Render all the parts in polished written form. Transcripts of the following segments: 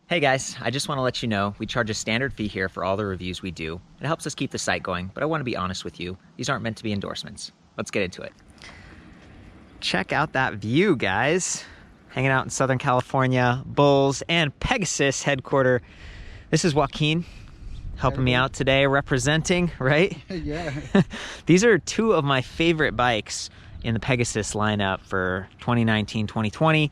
Hey guys, I just want to let you know we charge a standard fee here for all the reviews we do. It helps us keep the site going, but I want to be honest with you. These aren't meant to be endorsements. Let's get into it. Check out that view, guys. Hanging out in Southern California, Bulls and Pegasus headquarter. This is Joaquin helping me out today, representing, right? Yeah. These are two of my favorite bikes in the Pegasus lineup for 2019-2020.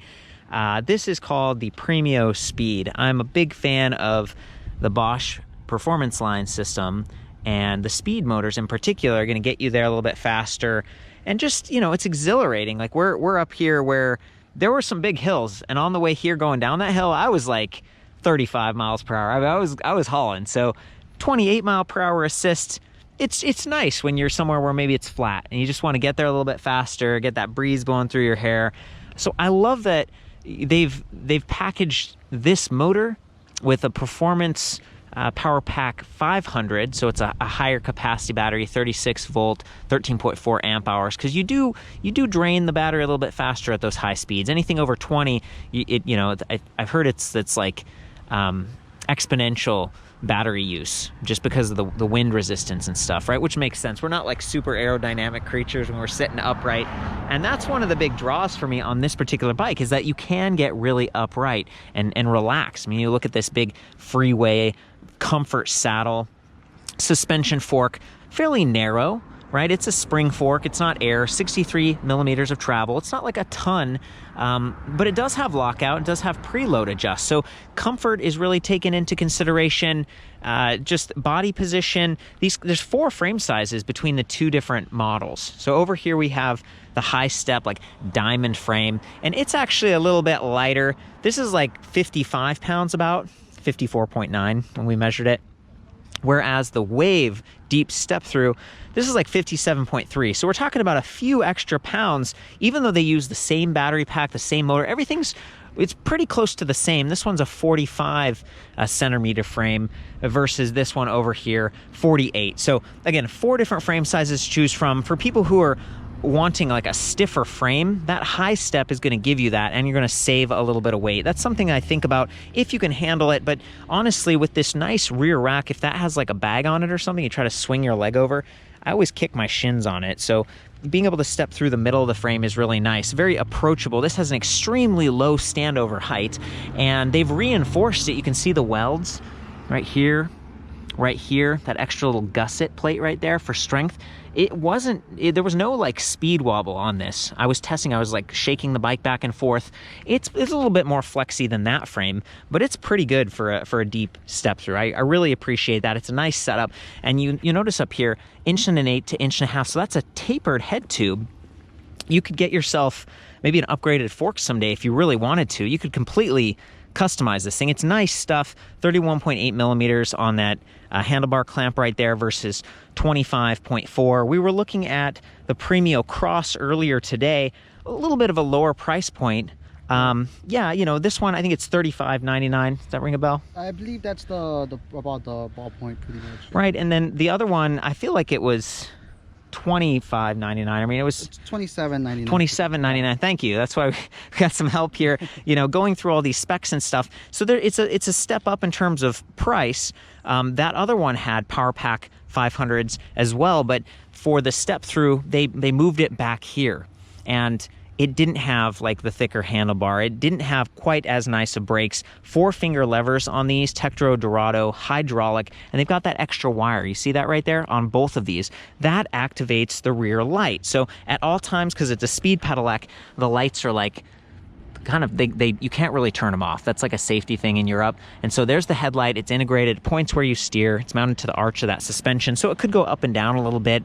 This is called the Premio Speed. I'm a big fan of the Bosch Performance Line system, and the speed motors in particular are going to get you there a little bit faster. And just, you know, it's exhilarating. Like we're up here where there were some big hills, and on the way here going down that hill, I was like 35 miles per hour. I was hauling. So 28 mile per hour assist. It's nice when you're somewhere where maybe it's flat and you just want to get there a little bit faster, get that breeze blowing through your hair. So I love that they've packaged this motor with a performance PowerPack 500, so it's a higher capacity battery, 36 volt, 13.4 amp hours, because you do drain the battery a little bit faster at those high speeds. Anything over 20, I've heard it's like exponential battery use just because of the wind resistance and stuff, right? Which makes sense. We're not like super aerodynamic creatures when we're sitting upright. And that's one of the big draws for me on this particular bike, is that you can get really upright and relax. I mean, you look at this big freeway comfort saddle, suspension fork, fairly narrow, right? It's a spring fork. It's not air, 63 millimeters of travel. It's not like a ton, but it does have lockout. It does have preload adjust. So comfort is really taken into consideration. Just body position. There's 4 frame sizes between the 2 different models. So over here we have the high step, like diamond frame, and it's actually a little bit lighter. This is like 55 pounds, about 54.9 when we measured it. Whereas the Wave deep step through, this is like 57.3. So we're talking about a few extra pounds, even though they use the same battery pack, the same motor, it's pretty close to the same. This one's a 45 centimeter frame versus this one over here, 48. So again, 4 different frame sizes to choose from. For people who are wanting like a stiffer frame, that high step is going to give you that, and you're going to save a little bit of weight. That's something I think about if you can handle it. But honestly, with this nice rear rack, if that has like a bag on it or something, you try to swing your leg over, I always kick my shins on it. So being able to step through the middle of the frame is really nice, very approachable. This has an extremely low standover height, and they've reinforced it. You can see the welds right here, that extra little gusset plate right there for strength. There was no like speed wobble on this. I was testing, I was like shaking the bike back and forth. It's a little bit more flexy than that frame, but it's pretty good for a deep step through. I really appreciate that. It's a nice setup. And you notice up here, 1.1 to 1.5 inches. So that's a tapered head tube. You could get yourself maybe an upgraded fork someday if you really wanted to. You could completely customize this thing. It's nice stuff. 31.8 millimeters on that handlebar clamp right there versus 25.4. We were looking at the Premio Cross earlier today, a little bit of a lower price point. Yeah, you know, this one, I think it's $35.99. Does that ring a bell? I believe that's about the ballpoint pretty much. Right, and then the other one, I feel like it was $25.99. I mean, it's $27.99. $27.99. Thank you. That's why we got some help here, you know, going through all these specs and stuff. So it's a step up in terms of price. That other one had PowerPack 500s as well, but for the step through, they moved it back here, and it didn't have like the thicker handlebar. It didn't have quite as nice of brakes. 4-finger levers on these, Tektro Dorado, hydraulic, and they've got that extra wire. You see that right there on both of these? That activates the rear light. So at all times, because it's a speed pedelec, the lights are like kind of, you can't really turn them off. That's like a safety thing in Europe. And so there's the headlight. It's integrated, it points where you steer. It's mounted to the arch of that suspension, so it could go up and down a little bit.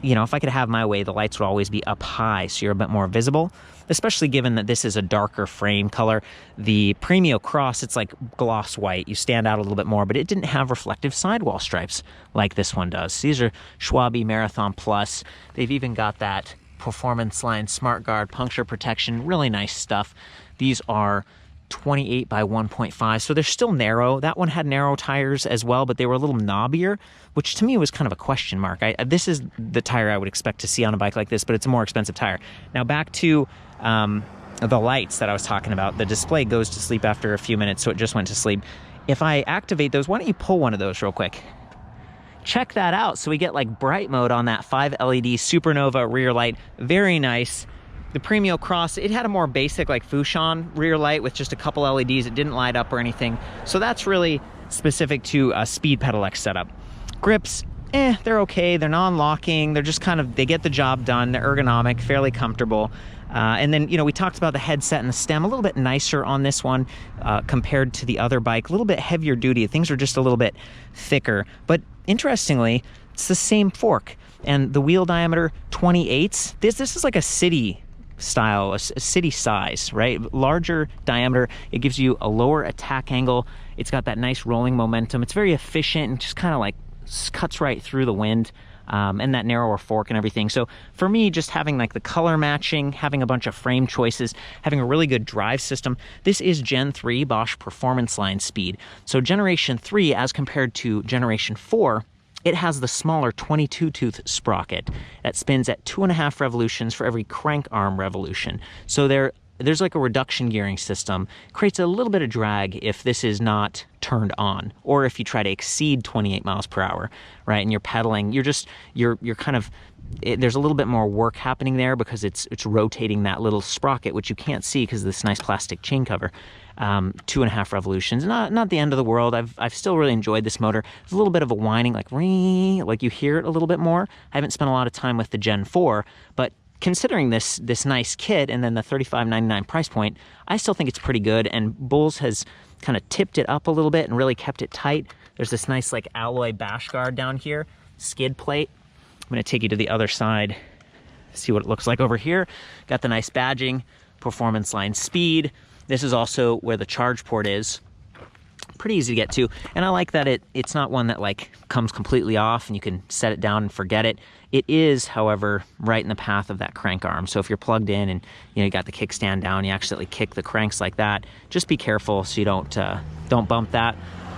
You know, if I could have my way, the lights would always be up high, so you're a bit more visible, especially given that this is a darker frame color. The Premio Cross, it's like gloss white. You stand out a little bit more, but it didn't have reflective sidewall stripes like this one does. These are Schwalbe Marathon Plus. They've even got that Performance Line Smart Guard puncture protection. Really nice stuff. These are 28 by 1.5, so they're still narrow. That one had narrow tires as well, but they were a little knobbier, which to me was kind of a question mark. This is the tire I would expect to see on a bike like this, but it's a more expensive tire. Now back to the lights that I was talking about, the display goes to sleep after a few minutes, so it just went to sleep. If I activate those, why don't you pull one of those real quick? Check that out. So we get like bright mode on that 5 LED supernova rear light. Very nice. The Premio Cross, it had a more basic like Fouchon rear light with just a couple LEDs. It didn't light up or anything. So that's really specific to a Speed pedelec setup. Grips, they're okay. They're non-locking. They're just kind of, they get the job done. They're ergonomic, fairly comfortable. And then, you know, we talked about the headset and the stem, a little bit nicer on this one compared to the other bike, a little bit heavier duty. Things are just a little bit thicker. But interestingly, it's the same fork. And the wheel diameter, 28s. This is like a city style, a city size, right? Larger diameter. It gives you a lower attack angle. It's got that nice rolling momentum. It's very efficient and just kind of like cuts right through the wind. And that narrower fork and everything. So for me, just having like the color matching, having a bunch of frame choices, having a really good drive system. This is Gen 3 Bosch Performance Line Speed. So Generation 3 as compared to Generation 4, it has the smaller 22-tooth sprocket that spins at 2.5 revolutions for every crank arm revolution. So there's like a reduction gearing system, creates a little bit of drag if this is not turned on, or if you try to exceed 28 miles per hour, right? And you're pedaling, you're kind of, there's a little bit more work happening there because it's rotating that little sprocket, which you can't see because of this nice plastic chain cover. 2.5 revolutions, not the end of the world. I've still really enjoyed this motor. There's a little bit of a whining, like ring, like you hear it a little bit more. I haven't spent a lot of time with the Gen 4, but considering this nice kit and then the $35.99 price point, I still think it's pretty good. And Bulls has kind of tipped it up a little bit and really kept it tight. There's this nice like alloy bash guard down here, skid plate. I'm going to take you to the other side, see what it looks like over here. Got the nice badging, Performance Line Speed. This is also where the charge port is. Pretty easy to get to, and I like that it's not one that like comes completely off and you can set it down and forget it. It is, however, right in the path of that crank arm. So if you're plugged in and you got the kickstand down, you accidentally kick the cranks like that. Just be careful so you don't bump that.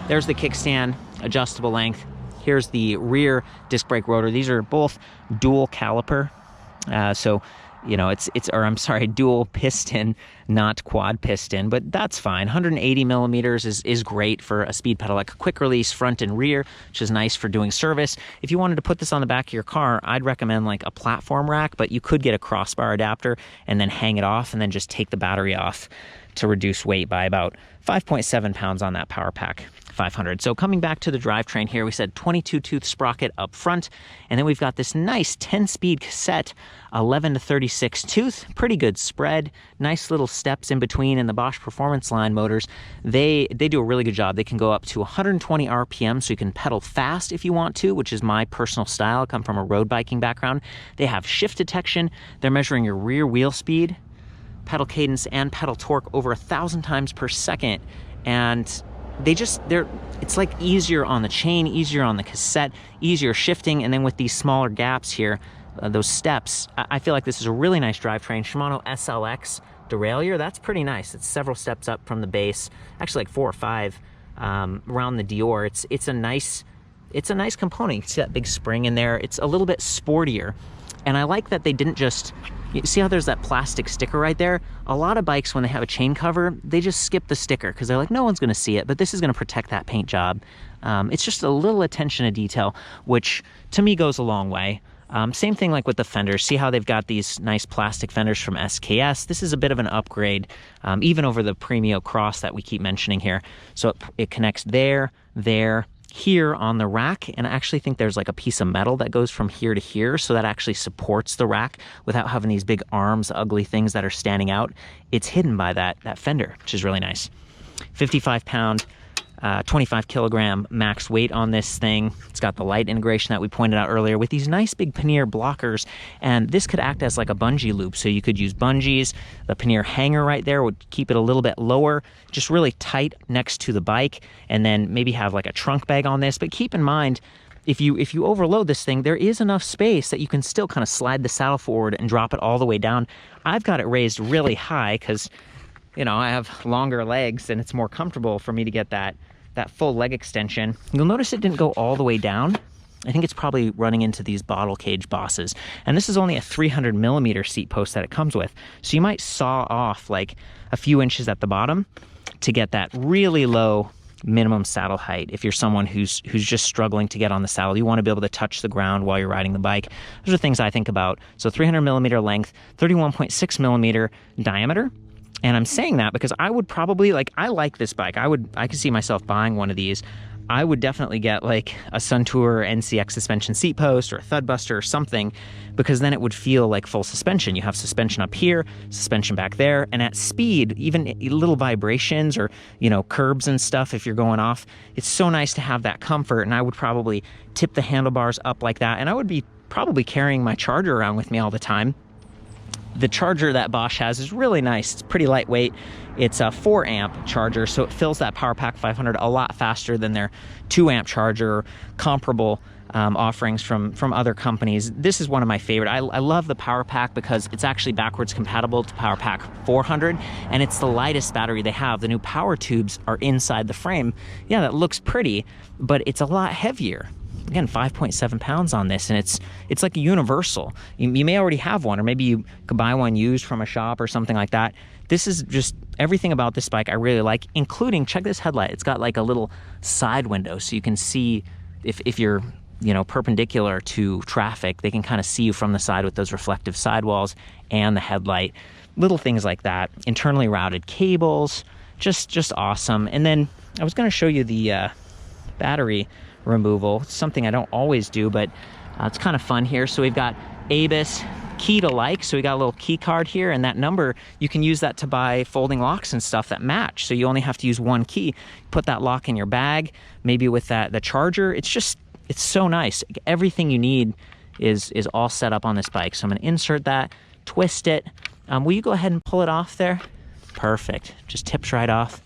There's the kickstand, adjustable length. Here's the rear disc brake rotor. These are both dual caliper, so you know, dual piston, not quad piston, but that's fine. 180 millimeters is great for a Speed pedelec. Quick release front and rear, which is nice for doing service. If you wanted to put this on the back of your car, I'd recommend like a platform rack, but you could get a crossbar adapter and then hang it off and then just take the battery off to reduce weight by about 5.7 pounds on that PowerPack 500. So coming back to the drivetrain here, we said 22-tooth sprocket up front, and then we've got this nice 10-speed cassette, 11 to 36 tooth, pretty good spread, nice little steps in between. And the Bosch Performance Line motors, they do a really good job. They can go up to 120 RPM, so you can pedal fast if you want to, which is my personal style. I come from a road biking background. They have shift detection. They're measuring your rear wheel speed, pedal cadence, and pedal torque over 1,000 times per second. And it's like easier on the chain, easier on the cassette, easier shifting. And then with these smaller gaps here, those steps, I feel like this is a really nice drivetrain. Shimano SLX derailleur, that's pretty nice. It's several steps up from the base, actually like 4 or 5 around the Dior. It's a nice component. You can see that big spring in there. It's a little bit sportier. And I like that they didn't just, you see how there's that plastic sticker right there? A lot of bikes, when they have a chain cover, they just skip the sticker because they're like, no one's going to see it, but this is going to protect that paint job. It's just a little attention to detail, which to me goes a long way. Same thing like with the fenders. See how they've got these nice plastic fenders from SKS? This is a bit of an upgrade, even over the Premio Cross that we keep mentioning here. So it connects there, here on the rack, and I actually think there's like a piece of metal that goes from here to here, so that actually supports the rack without having these big arms, ugly things that are standing out. It's hidden by that fender, which is really nice. 55-pound, 25-kilogram max weight on this thing. It's got the light integration that we pointed out earlier with these nice big pannier blockers, and this could act as like a bungee loop, so you could use bungees. The pannier hanger right there would keep it a little bit lower, just really tight next to the bike, and then maybe have like a trunk bag on this. But keep in mind, if you overload this thing, there is enough space that you can still kind of slide the saddle forward and drop it all the way down. I've got it raised really high because, you know, I have longer legs and it's more comfortable for me to get that full leg extension. You'll notice it didn't go all the way down. I think it's probably running into these bottle cage bosses. And this is only a 300 millimeter seat post that it comes with. So you might saw off like a few inches at the bottom to get that really low minimum saddle height. If you're someone who's just struggling to get on the saddle, you want to be able to touch the ground while you're riding the bike. Those are things I think about. So 300 millimeter length, 31.6 millimeter diameter. And I'm saying that because I would probably, like, I like this bike. I could see myself buying one of these. I would definitely get like a Suntour NCX suspension seat post or a Thudbuster or something, because then it would feel like full suspension. You have suspension up here, suspension back there, and at speed, even little vibrations or, you know, curbs and stuff if you're going off, it's so nice to have that comfort. And I would probably tip the handlebars up like that, and I would be probably carrying my charger around with me all the time. The charger that Bosch has is really nice. It's pretty lightweight. It's a 4 amp charger, so it fills that PowerPack 500 a lot faster than their 2 amp charger, comparable offerings from other companies. This is one of my favorite. I love the PowerPack because it's actually backwards compatible to PowerPack 400, and it's the lightest battery they have. The new power tubes are inside the frame. Yeah, that looks pretty, but it's a lot heavier. Again, 5.7 pounds on this, and it's like a universal. You may already have one, or maybe you could buy one used from a shop or something like that. This is just everything about this bike I really like, including, check this headlight. It's got like a little side window, so you can see if you're, you know, perpendicular to traffic, they can kind of see you from the side with those reflective sidewalls and the headlight. Little things like that. Internally routed cables, just awesome. And then I was going to show you the battery removal. It's something I don't always do, but it's kind of fun here. So we've got ABIS key to like, so we got a little key card here, and that number, you can use that to buy folding locks and stuff that match. So you only have to use one key. Put that lock in your bag, maybe with the charger. It's so nice. Everything you need is all set up on this bike. So I'm going to insert that, twist it. Will you go ahead and pull it off there? Perfect. Just tips right off.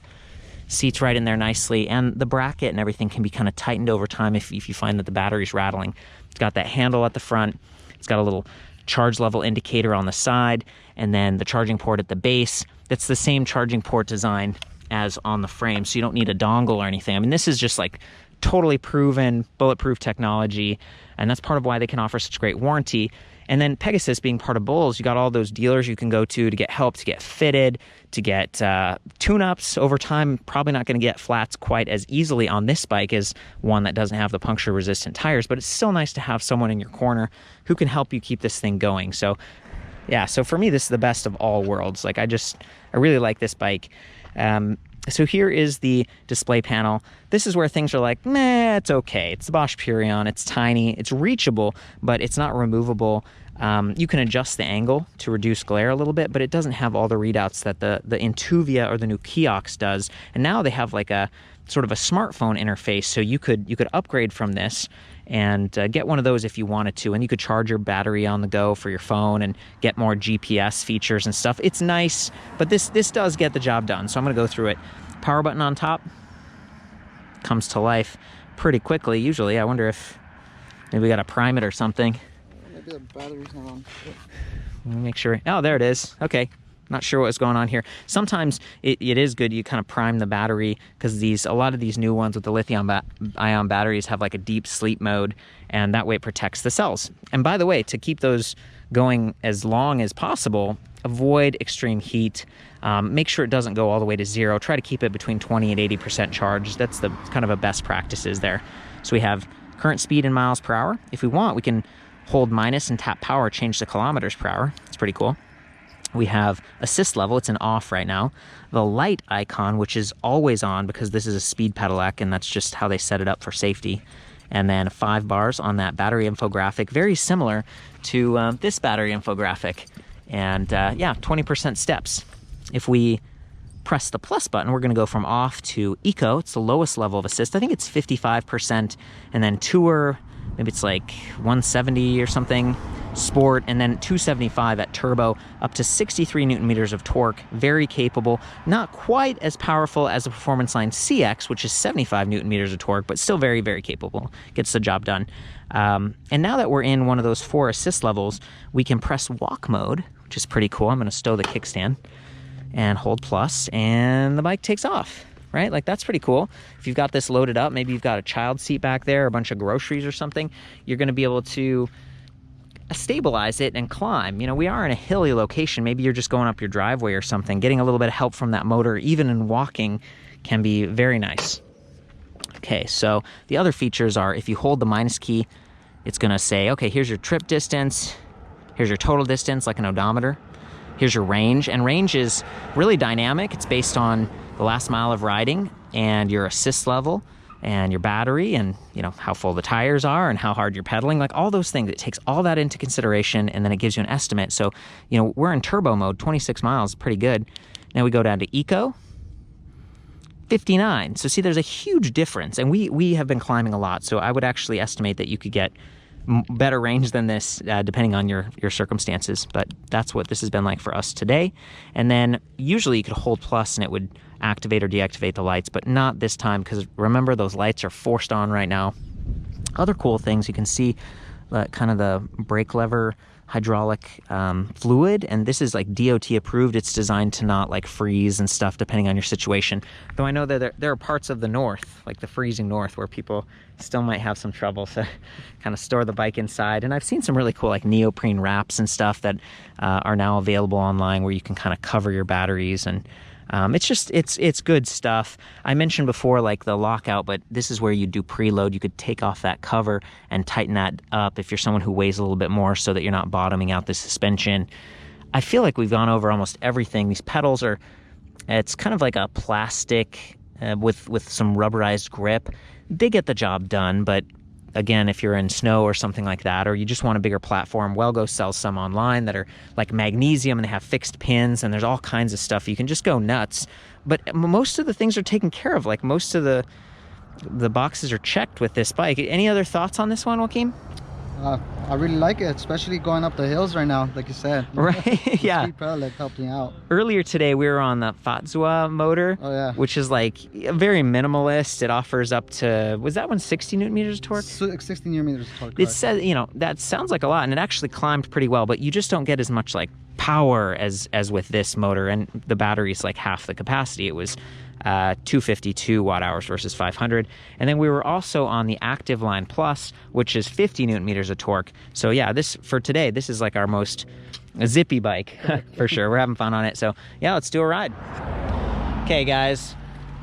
Seats right in there nicely, and the bracket and everything can be kind of tightened over time if you find that the battery's rattling. It's got that handle at the front. It's got a little charge level indicator on the side, and then the charging port at the base. That's the same charging port design as on the frame, so you don't need a dongle or anything. I mean, this is just like totally proven, bulletproof technology, and that's part of why they can offer such great warranty. And then Pegasus being part of Bulls, you got all those dealers you can go to get help, to get fitted, to get tune-ups over time. Probably not going to get flats quite as easily on this bike as one that doesn't have the puncture-resistant tires, but it's still nice to have someone in your corner who can help you keep this thing going. So, yeah, so for me, this is the best of all worlds. Like, I really like this bike. So here is the display panel. This is where things are like, meh, it's okay. It's the Bosch Purion. It's tiny. It's reachable, but it's not removable. You can adjust the angle to reduce glare a little bit, but it doesn't have all the readouts that the Intuvia or the new Kiox does. And now they have like a sort of a smartphone interface, so you could upgrade from this and get one of those if you wanted to, and you could charge your battery on the go for your phone and get more GPS features and stuff. It's nice, but this does get the job done, so I'm going to go through it. Power button on top comes to life pretty quickly usually. I wonder if maybe we got to prime it or something. Maybe the battery's not on. Let me make sure. Oh, there it is. Okay. Not sure what's going on here. Sometimes it is good you kind of prime the battery, because a lot of these new ones with the lithium-ion batteries have like a deep sleep mode, and that way it protects the cells. And by the way, to keep those going as long as possible, avoid extreme heat. Make sure it doesn't go all the way to zero. Try to keep it between 20 and 80% charge. That's the kind of a best practices there. So we have current speed in miles per hour. If we want, we can hold minus and tap power, change the kilometers per hour. It's pretty cool. We have assist level. It's in off right now. The light icon, which is always on because this is a speed pedelec, and that's just how they set it up for safety. And then 5 bars on that battery infographic, very similar to this battery infographic. And yeah, 20% steps. If we press the plus button, we're going to go from off to eco. It's the lowest level of assist. I think it's 55%. And then tour, maybe it's like 170 or something. Sport, and then 275 at turbo, up to 63 newton meters of torque. Very capable. Not quite as powerful as the Performance Line CX, which is 75 newton meters of torque, but still very, very capable. Gets the job done. And now that we're in one of those 4 assist levels, we can press walk mode, which is pretty cool. I'm going to stow the kickstand and hold plus, and the bike takes off. right? Like that's pretty cool. If you've got this loaded up, maybe you've got a child seat back there, a bunch of groceries or something, you're going to be able to stabilize it and climb. You know, we are in a hilly location. Maybe you're just going up your driveway or something. Getting a little bit of help from that motor, even in walking, can be very nice. Okay, so the other features are if you hold the minus key, it's going to say, okay, here's your trip distance, here's your total distance, like an odometer, here's your range. And range is really dynamic. It's based on the last mile of riding and your assist level and your battery and, you know, how full the tires are and how hard you're pedaling, like all those things. It takes all that into consideration, and then it gives you an estimate. So, you know, we're in turbo mode, 26 miles, pretty good. Now we go down to eco, 59. So see, there's a huge difference, and we have been climbing a lot, so I would actually estimate that you could get better range than this depending on your circumstances, but that's what this has been like for us today. And then usually you could hold plus and it would activate or deactivate the lights, but not this time, because remember, those lights are forced on right now. Other cool things, you can see kind of the brake lever hydraulic fluid, and this is like DOT approved. It's designed to not like freeze and stuff depending on your situation, though I know that there are parts of the north, like the freezing north, where people still might have some trouble to kind of store the bike inside. And I've seen some really cool like neoprene wraps and stuff that are now available online, where you can kind of cover your batteries, and it's good stuff. I mentioned before like the lockout, but this is where you do preload. You could take off that cover and tighten that up if you're someone who weighs a little bit more, so that you're not bottoming out the suspension. I feel like we've gone over almost everything. These pedals are, it's kind of like a plastic with some rubberized grip. They get the job done, but again, if you're in snow or something like that, or you just want a bigger platform, Wellgo sells some online that are like magnesium, and they have fixed pins, and there's all kinds of stuff. You can just go nuts. But most of the things are taken care of. Like most of the boxes are checked with this bike. Any other thoughts on this one, Joaquin? I really like it, especially going up the hills right now, like you said. Right, yeah. Pedelec helped me out. Earlier today, we were on the Fazua motor, which is like very minimalist. It offers up to, was that one 60 Newton meters of torque? 60 Newton meters of torque. It says, you know, that sounds like a lot, and it actually climbed pretty well, but you just don't get as much like power as with this motor, and the battery's like half the capacity. It was 252 watt hours versus 500. And then we were also on the Active Line Plus, which is 50 Newton meters of torque. So yeah, this for today, this is like our most zippy bike for sure. We're having fun on it. So yeah, let's do a ride. Okay guys,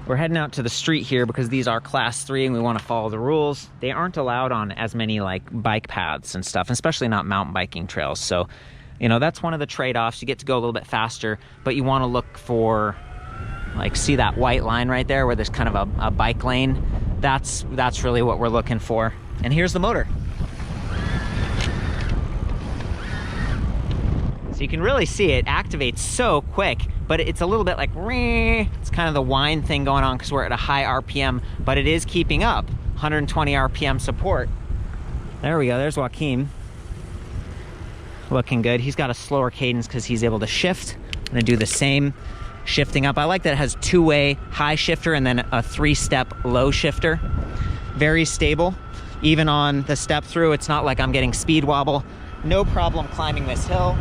we're heading out to the street here because these are class 3 and we want to follow the rules. They aren't allowed on as many like bike paths and stuff, especially not mountain biking trails. So, you know, that's one of the trade-offs. You get to go a little bit faster, but you want to look for, like, see that white line right there where there's kind of a bike lane? That's really what we're looking for. And here's the motor. So you can really see it activates so quick, but it's a little bit like, it's kind of the whine thing going on because we're at a high RPM, but it is keeping up. 120 RPM support. There we go, there's Joaquin. Looking good. He's got a slower cadence because he's able to shift. I'm gonna do the same. Shifting up. I like that it has two-way high shifter and then a 3-step low shifter. Very stable. Even on the step through, it's not like I'm getting speed wobble. No problem climbing this hill.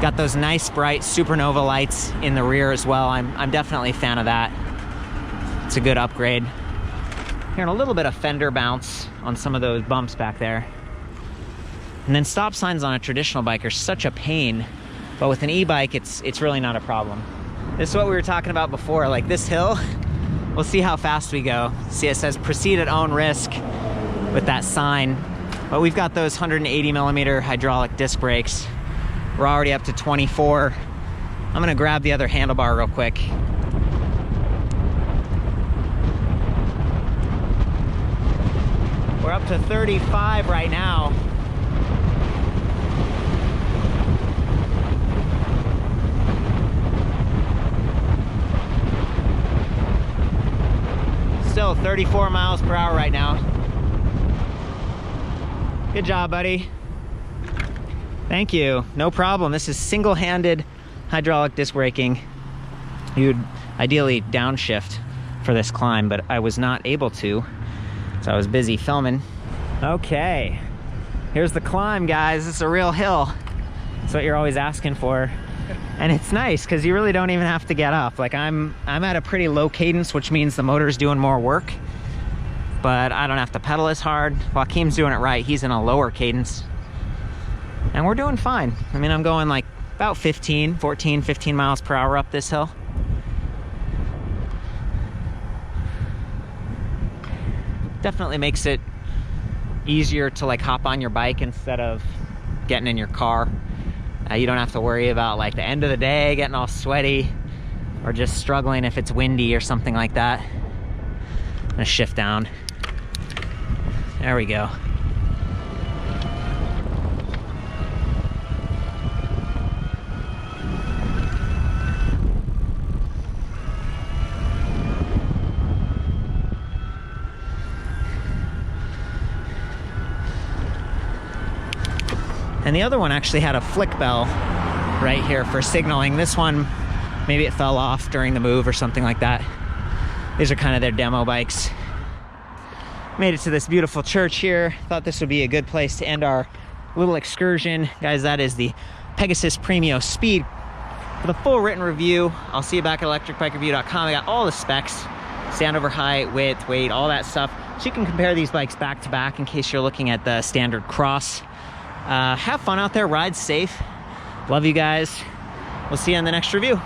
Got those nice bright supernova lights in the rear as well. I'm definitely a fan of that. It's a good upgrade. Hearing a little bit of fender bounce on some of those bumps back there. And then stop signs on a traditional bike are such a pain, but with an e-bike, it's really not a problem. This is what we were talking about before, like this hill, we'll see how fast we go. See, it says proceed at own risk with that sign, but we've got those 180 millimeter hydraulic disc brakes. We're already up to 24. I'm gonna grab the other handlebar real quick. We're up to 35 right now. Still 34 miles per hour right now. Good job, buddy. Thank you. No problem. This is single-handed hydraulic disc braking. You'd ideally downshift for this climb, but I was not able to, so I was busy filming. Okay, here's the climb, guys. This is a real hill. That's what you're always asking for. And it's nice because you really don't even have to get up. Like I'm at a pretty low cadence, which means the motor's doing more work, but I don't have to pedal as hard. Joaquim's doing it right. He's in a lower cadence and we're doing fine. I mean, I'm going like about 14, 15 miles per hour up this hill. Definitely makes it easier to like hop on your bike instead of getting in your car. You don't have to worry about like the end of the day getting all sweaty or just struggling if it's windy or something like that. I'm gonna shift down. There we go. And the other one actually had a flick bell right here for signaling. This one, maybe it fell off during the move or something like that. These are kind of their demo bikes. Made it to this beautiful church here. Thought this would be a good place to end our little excursion. Guys, that is the PEGASUS Premio Speed. For the full written review, I'll see you back at ElectricBikeReview.com. I got all the specs, standover height, width, weight, all that stuff. So you can compare these bikes back to back in case you're looking at the standard cross. Have fun out there, ride safe. Love you guys. We'll see you on the next review.